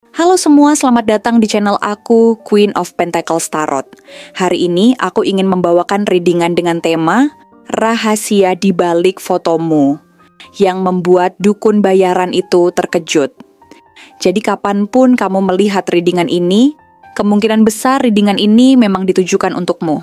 Halo semua, selamat datang di channel aku, Queen of Pentacles Tarot. Hari ini aku ingin membawakan readingan dengan tema Rahasia di balik fotomu yang membuat dukun bayaran itu terkejut. Jadi kapanpun kamu melihat readingan ini, kemungkinan besar readingan ini memang ditujukan untukmu.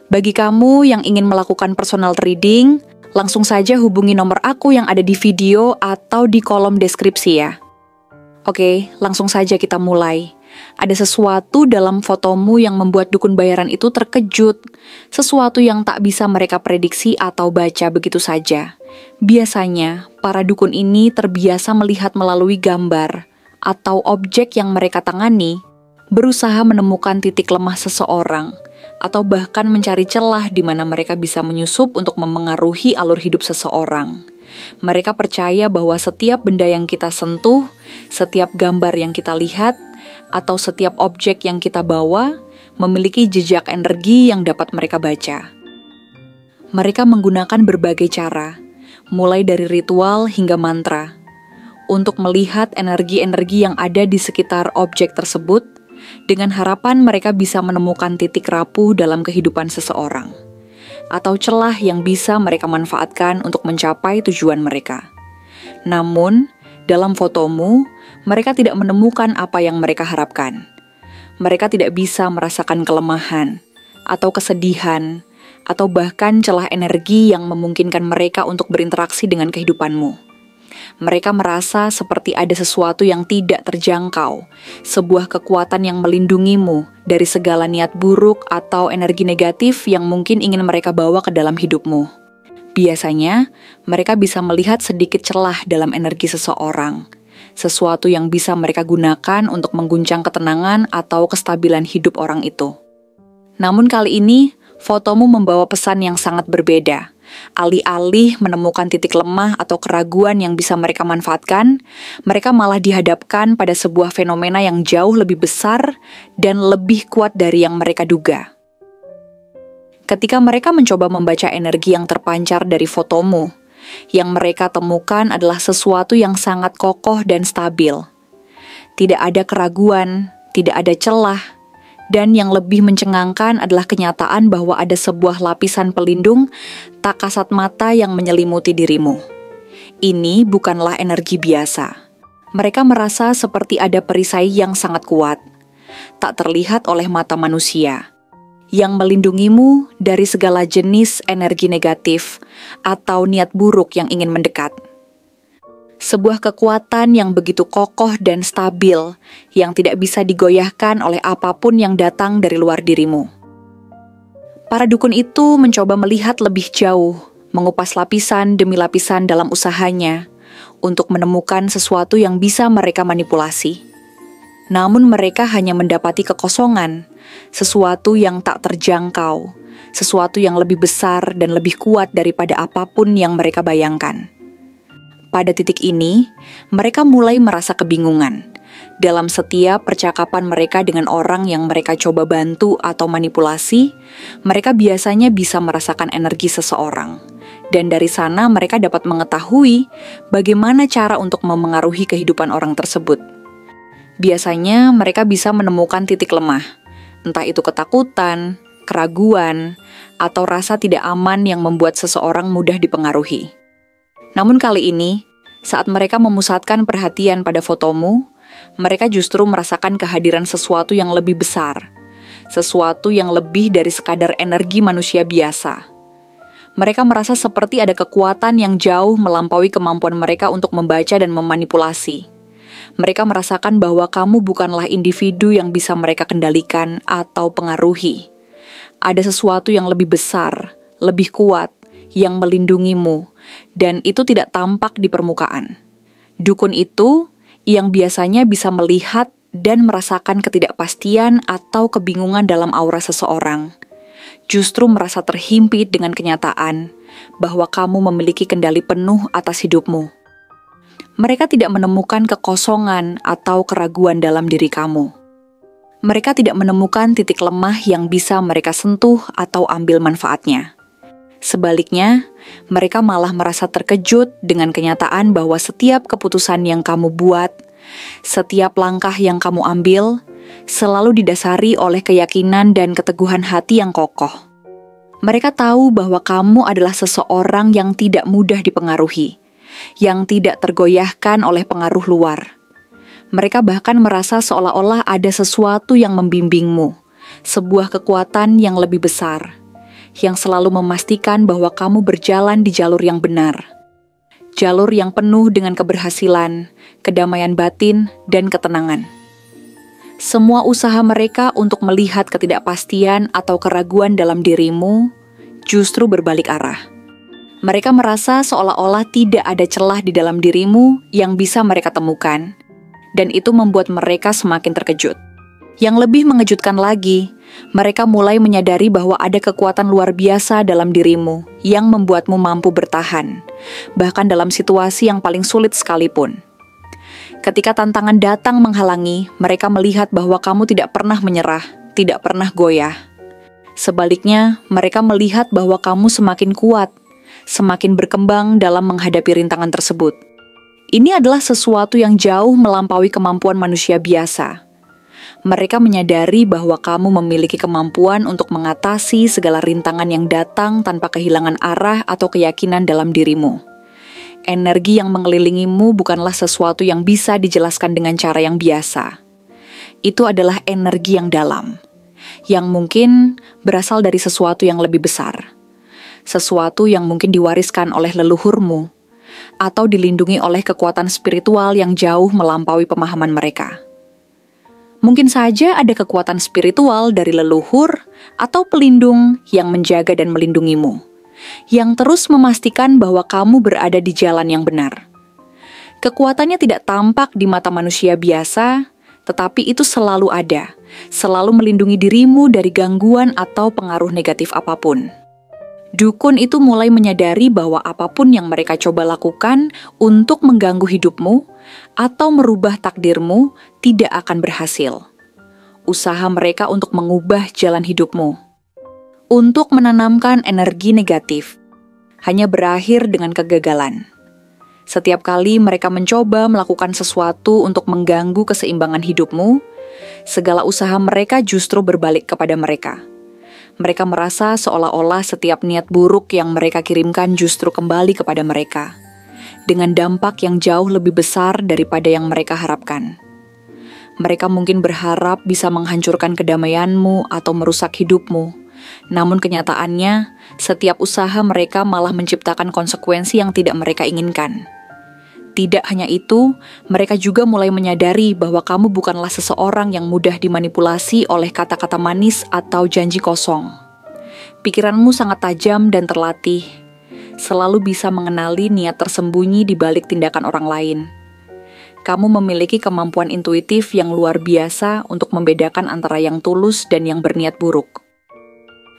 Bagi kamu yang ingin melakukan personal reading, langsung saja hubungi nomor aku yang ada di video atau di kolom deskripsi ya. Oke, langsung saja kita mulai. Ada sesuatu dalam fotomu yang membuat dukun bayaran itu terkejut. Sesuatu yang tak bisa mereka prediksi atau baca begitu saja. Biasanya, para dukun ini terbiasa melihat melalui gambar atau objek yang mereka tangani, berusaha menemukan titik lemah seseorang, atau bahkan mencari celah di mana mereka bisa menyusup untuk memengaruhi alur hidup seseorang. Mereka percaya bahwa setiap benda yang kita sentuh, setiap gambar yang kita lihat, atau setiap objek yang kita bawa memiliki jejak energi yang dapat mereka baca. Mereka menggunakan berbagai cara, mulai dari ritual hingga mantra, untuk melihat energi-energi yang ada di sekitar objek tersebut, dengan harapan mereka bisa menemukan titik rapuh dalam kehidupan seseorang, atau celah yang bisa mereka manfaatkan untuk mencapai tujuan mereka. Namun, dalam fotomu, mereka tidak menemukan apa yang mereka harapkan. Mereka tidak bisa merasakan kelemahan, atau kesedihan, atau bahkan celah energi yang memungkinkan mereka untuk berinteraksi dengan kehidupanmu. Mereka merasa seperti ada sesuatu yang tidak terjangkau, sebuah kekuatan yang melindungimu dari segala niat buruk atau energi negatif yang mungkin ingin mereka bawa ke dalam hidupmu. Biasanya, mereka bisa melihat sedikit celah dalam energi seseorang, sesuatu yang bisa mereka gunakan untuk mengguncang ketenangan atau kestabilan hidup orang itu. Namun kali ini, fotomu membawa pesan yang sangat berbeda. Alih-alih menemukan titik lemah atau keraguan yang bisa mereka manfaatkan, mereka malah dihadapkan pada sebuah fenomena yang jauh lebih besar dan lebih kuat dari yang mereka duga. Ketika mereka mencoba membaca energi yang terpancar dari fotomu, yang mereka temukan adalah sesuatu yang sangat kokoh dan stabil. Tidak ada keraguan, tidak ada celah, dan yang lebih mencengangkan adalah kenyataan bahwa ada sebuah lapisan pelindung tak kasat mata yang menyelimuti dirimu. Ini bukanlah energi biasa. Mereka merasa seperti ada perisai yang sangat kuat, tak terlihat oleh mata manusia, yang melindungimu dari segala jenis energi negatif atau niat buruk yang ingin mendekat. Sebuah kekuatan yang begitu kokoh dan stabil, yang tidak bisa digoyahkan oleh apapun yang datang dari luar dirimu. Para dukun itu mencoba melihat lebih jauh, mengupas lapisan demi lapisan dalam usahanya, untuk menemukan sesuatu yang bisa mereka manipulasi. Namun mereka hanya mendapati kekosongan, sesuatu yang tak terjangkau, sesuatu yang lebih besar dan lebih kuat daripada apapun yang mereka bayangkan. Pada titik ini, mereka mulai merasa kebingungan. Dalam setiap percakapan mereka dengan orang yang mereka coba bantu atau manipulasi, mereka biasanya bisa merasakan energi seseorang. Dan dari sana mereka dapat mengetahui bagaimana cara untuk memengaruhi kehidupan orang tersebut. Biasanya mereka bisa menemukan titik lemah, entah itu ketakutan, keraguan, atau rasa tidak aman yang membuat seseorang mudah dipengaruhi. Namun kali ini, saat mereka memusatkan perhatian pada fotomu, mereka justru merasakan kehadiran sesuatu yang lebih besar, sesuatu yang lebih dari sekadar energi manusia biasa. Mereka merasa seperti ada kekuatan yang jauh melampaui kemampuan mereka untuk membaca dan memanipulasi. Mereka merasakan bahwa kamu bukanlah individu yang bisa mereka kendalikan atau pengaruhi. Ada sesuatu yang lebih besar, lebih kuat, yang melindungimu, dan itu tidak tampak di permukaan. Dukun itu yang biasanya bisa melihat dan merasakan ketidakpastian atau kebingungan dalam aura seseorang, justru merasa terhimpit dengan kenyataan bahwa kamu memiliki kendali penuh atas hidupmu. Mereka tidak menemukan kekosongan atau keraguan dalam diri kamu. Mereka tidak menemukan titik lemah yang bisa mereka sentuh atau ambil manfaatnya. Sebaliknya, mereka malah merasa terkejut dengan kenyataan bahwa setiap keputusan yang kamu buat, Setiap langkah yang kamu ambil selalu didasari oleh keyakinan dan keteguhan hati yang kokoh. Mereka tahu bahwa kamu adalah seseorang yang tidak mudah dipengaruhi, yang tidak tergoyahkan oleh pengaruh luar. Mereka bahkan merasa seolah-olah ada sesuatu yang membimbingmu, sebuah kekuatan yang lebih besar, yang selalu memastikan bahwa kamu berjalan di jalur yang benar. Jalur yang penuh dengan keberhasilan, kedamaian batin, dan ketenangan. Semua usaha mereka untuk melihat ketidakpastian atau keraguan dalam dirimu justru berbalik arah. Mereka merasa seolah-olah tidak ada celah di dalam dirimu yang bisa mereka temukan, dan itu membuat mereka semakin terkejut. Yang lebih mengejutkan lagi, mereka mulai menyadari bahwa ada kekuatan luar biasa dalam dirimu yang membuatmu mampu bertahan, bahkan dalam situasi yang paling sulit sekalipun. Ketika tantangan datang menghalangi, mereka melihat bahwa kamu tidak pernah menyerah, tidak pernah goyah. Sebaliknya, mereka melihat bahwa kamu semakin kuat, semakin berkembang dalam menghadapi rintangan tersebut. Ini adalah sesuatu yang jauh melampaui kemampuan manusia biasa. Mereka menyadari bahwa kamu memiliki kemampuan untuk mengatasi segala rintangan yang datang tanpa kehilangan arah atau keyakinan dalam dirimu. Energi yang mengelilingimu bukanlah sesuatu yang bisa dijelaskan dengan cara yang biasa. Itu adalah energi yang dalam, yang mungkin berasal dari sesuatu yang lebih besar. Sesuatu yang mungkin diwariskan oleh leluhurmu, atau dilindungi oleh kekuatan spiritual yang jauh melampaui pemahaman mereka. Mungkin saja ada kekuatan spiritual dari leluhur atau pelindung yang menjaga dan melindungimu, yang terus memastikan bahwa kamu berada di jalan yang benar. Kekuatannya tidak tampak di mata manusia biasa, tetapi itu selalu ada, selalu melindungi dirimu dari gangguan atau pengaruh negatif apapun. Dukun itu mulai menyadari bahwa apapun yang mereka coba lakukan untuk mengganggu hidupmu atau merubah takdirmu tidak akan berhasil. Usaha mereka untuk mengubah jalan hidupmu, untuk menanamkan energi negatif, hanya berakhir dengan kegagalan. Setiap kali mereka mencoba melakukan sesuatu untuk mengganggu keseimbangan hidupmu, segala usaha mereka justru berbalik kepada mereka. Mereka merasa seolah-olah setiap niat buruk yang mereka kirimkan justru kembali kepada mereka, dengan dampak yang jauh lebih besar daripada yang mereka harapkan. Mereka mungkin berharap bisa menghancurkan kedamaianmu atau merusak hidupmu, namun kenyataannya, setiap usaha mereka malah menciptakan konsekuensi yang tidak mereka inginkan. Tidak hanya itu, mereka juga mulai menyadari bahwa kamu bukanlah seseorang yang mudah dimanipulasi oleh kata-kata manis atau janji kosong. Pikiranmu sangat tajam dan terlatih, selalu bisa mengenali niat tersembunyi di balik tindakan orang lain. Kamu memiliki kemampuan intuitif yang luar biasa untuk membedakan antara yang tulus dan yang berniat buruk.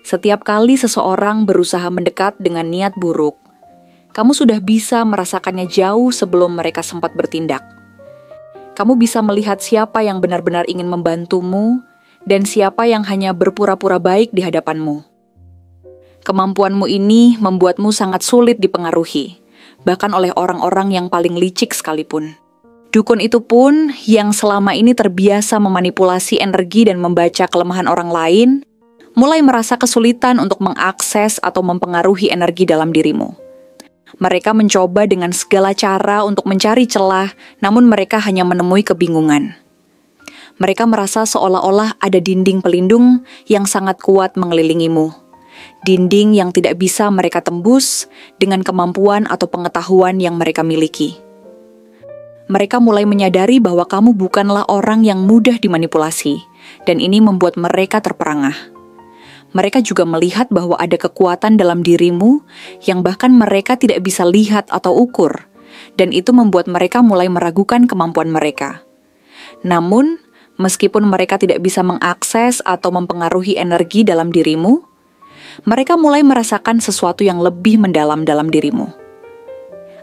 Setiap kali seseorang berusaha mendekat dengan niat buruk, kamu sudah bisa merasakannya jauh sebelum mereka sempat bertindak. Kamu bisa melihat siapa yang benar-benar ingin membantumu dan siapa yang hanya berpura-pura baik di hadapanmu. Kemampuanmu ini membuatmu sangat sulit dipengaruhi, bahkan oleh orang-orang yang paling licik sekalipun. Dukun itu pun yang selama ini terbiasa memanipulasi energi dan membaca kelemahan orang lain, mulai merasa kesulitan untuk mengakses atau mempengaruhi energi dalam dirimu. Mereka mencoba dengan segala cara untuk mencari celah, namun mereka hanya menemui kebingungan. Mereka merasa seolah-olah ada dinding pelindung yang sangat kuat mengelilingimu. Dinding yang tidak bisa mereka tembus dengan kemampuan atau pengetahuan yang mereka miliki. Mereka mulai menyadari bahwa kamu bukanlah orang yang mudah dimanipulasi, dan ini membuat mereka terperangah. Mereka juga melihat bahwa ada kekuatan dalam dirimu yang bahkan mereka tidak bisa lihat atau ukur, dan itu membuat mereka mulai meragukan kemampuan mereka. Namun, meskipun mereka tidak bisa mengakses atau mempengaruhi energi dalam dirimu, mereka mulai merasakan sesuatu yang lebih mendalam dalam dirimu.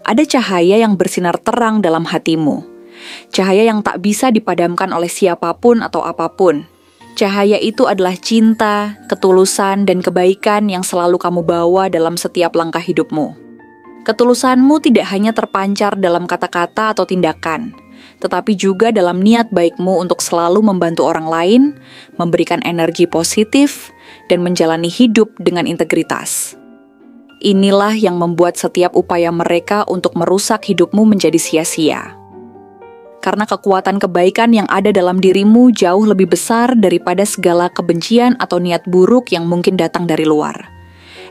Ada cahaya yang bersinar terang dalam hatimu, cahaya yang tak bisa dipadamkan oleh siapapun atau apapun. Cahaya itu adalah cinta, ketulusan, dan kebaikan yang selalu kamu bawa dalam setiap langkah hidupmu. Ketulusanmu tidak hanya terpancar dalam kata-kata atau tindakan, tetapi juga dalam niat baikmu untuk selalu membantu orang lain, memberikan energi positif, dan menjalani hidup dengan integritas. Inilah yang membuat setiap upaya mereka untuk merusak hidupmu menjadi sia-sia. Karena kekuatan kebaikan yang ada dalam dirimu jauh lebih besar daripada segala kebencian atau niat buruk yang mungkin datang dari luar.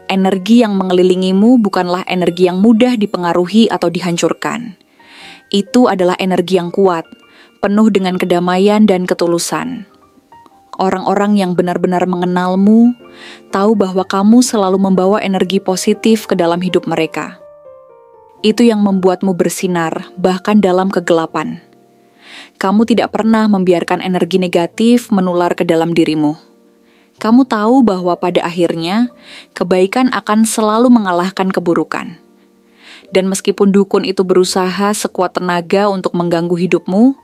Energi yang mengelilingimu bukanlah energi yang mudah dipengaruhi atau dihancurkan. Itu adalah energi yang kuat, penuh dengan kedamaian dan ketulusan. Orang-orang yang benar-benar mengenalmu tahu bahwa kamu selalu membawa energi positif ke dalam hidup mereka. Itu yang membuatmu bersinar, bahkan dalam kegelapan. Kamu tidak pernah membiarkan energi negatif menular ke dalam dirimu. Kamu tahu bahwa pada akhirnya, kebaikan akan selalu mengalahkan keburukan. Dan meskipun dukun itu berusaha sekuat tenaga untuk mengganggu hidupmu,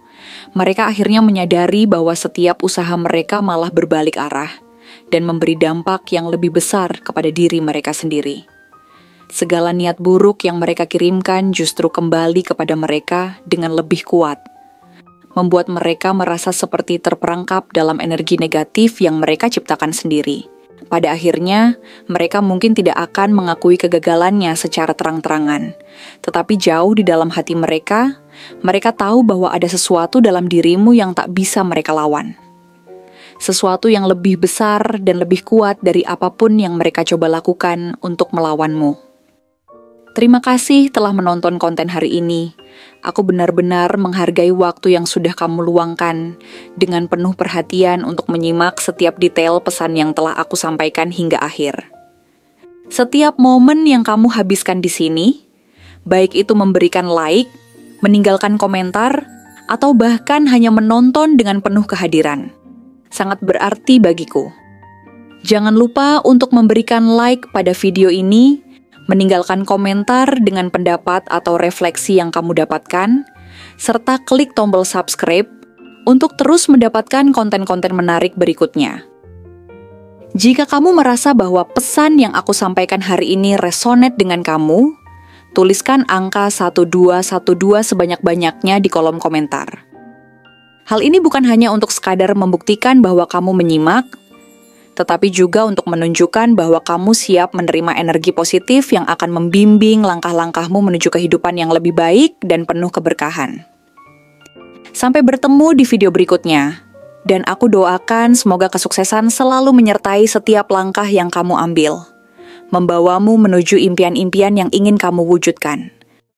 mereka akhirnya menyadari bahwa setiap usaha mereka malah berbalik arah dan memberi dampak yang lebih besar kepada diri mereka sendiri. Segala niat buruk yang mereka kirimkan justru kembali kepada mereka dengan lebih kuat, membuat mereka merasa seperti terperangkap dalam energi negatif yang mereka ciptakan sendiri. Pada akhirnya, mereka mungkin tidak akan mengakui kegagalannya secara terang-terangan. Tetapi jauh di dalam hati mereka, mereka tahu bahwa ada sesuatu dalam dirimu yang tak bisa mereka lawan. Sesuatu yang lebih besar dan lebih kuat dari apapun yang mereka coba lakukan untuk melawanmu. Terima kasih telah menonton konten hari ini. Aku benar-benar menghargai waktu yang sudah kamu luangkan dengan penuh perhatian untuk menyimak setiap detail pesan yang telah aku sampaikan hingga akhir. Setiap momen yang kamu habiskan di sini, baik itu memberikan like, meninggalkan komentar, atau bahkan hanya menonton dengan penuh kehadiran, sangat berarti bagiku. Jangan lupa untuk memberikan like pada video ini, meninggalkan komentar dengan pendapat atau refleksi yang kamu dapatkan, serta klik tombol subscribe untuk terus mendapatkan konten-konten menarik berikutnya. Jika kamu merasa bahwa pesan yang aku sampaikan hari ini resonate dengan kamu, tuliskan angka 1212 sebanyak-banyaknya di kolom komentar. Hal ini bukan hanya untuk sekadar membuktikan bahwa kamu menyimak, tetapi juga untuk menunjukkan bahwa kamu siap menerima energi positif yang akan membimbing langkah-langkahmu menuju kehidupan yang lebih baik dan penuh keberkahan. Sampai bertemu di video berikutnya, dan aku doakan semoga kesuksesan selalu menyertai setiap langkah yang kamu ambil, membawamu menuju impian-impian yang ingin kamu wujudkan.